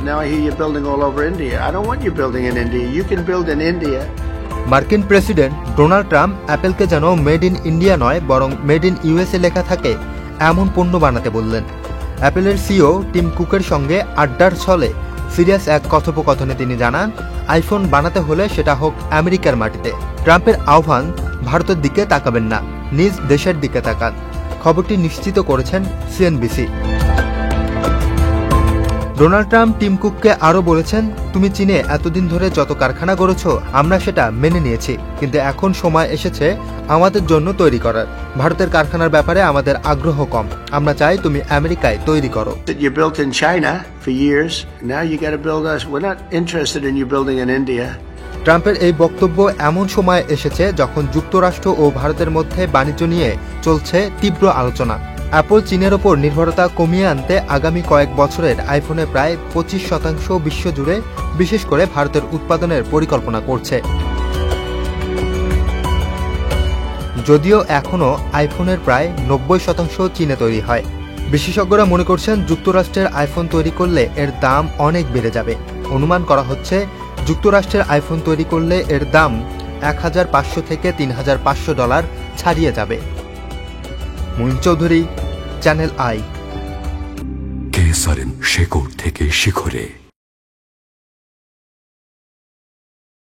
now I hear you're building all over India. I don't want you building in India. You can build in India. মার্কিন president Donald Trump অ্যাপেলকে যেন made in India নয় বরং made in USA লেখা থাকে এমন পণ্য বানাতে বললেন। অ্যাপেলের সিইও টিম কুকের সঙ্গে আড্ডার ছলে সিরিয়াস এক কথোপকথনে তিনি জানান, আইফোন বানাতে হলে সেটা হোক আমেরিকার মাটিতে। ট্রাম্পের আহ্বান, ভারতের দিকে তাকাবেন না, নিজ দেশের দিকে তাকান। খবরটি নিশ্চিত করেছেন সিএনবিসি। ডোনাল্ড ট্রাম্প টিম কুককে আরও বলেছেন, তুমি চীনে এতদিন ধরে যত কারখানা গড়েছ আমরা সেটা মেনে নিয়েছি, কিন্তু এখন সময় এসেছে আমাদের জন্য তৈরি করার। ভারতের কারখানার ব্যাপারে আমাদের আগ্রহ কম, আমরা চাই তুমি আমেরিকায় তৈরি করো। You built in China for years. Now you got to build us. We're not interested in you building in India. ট্রাম্পের এই বক্তব্য এমন সময় এসেছে যখন যুক্তরাষ্ট্র ও ভারতের মধ্যে বাণিজ্য নিয়ে চলছে তীব্র আলোচনা। অ্যাপল চীনের ওপর নির্ভরতা কমিয়ে আনতে আগামী কয়েক বছরের আইফোনে প্রায় 25% বিশ্বজুড়ে বিশেষ করে ভারতের উৎপাদনের পরিকল্পনা করছে। যদিও এখনও আইফোনের প্রায় 90% চীনে তৈরি হয়। বিশেষজ্ঞরা মনে করছেন যুক্তরাষ্ট্রের আইফোন তৈরি করলে এর দাম অনেক বেড়ে যাবে। অনুমান করা হচ্ছে যুক্তরাষ্ট্রের আইফোন তৈরি করলে এর দাম $1,500 থেকে $3,500 ছাড়িয়ে যাবে। Muin Chowdhury, Channel i. কেসারেন শেকড় থেকে শিখরে।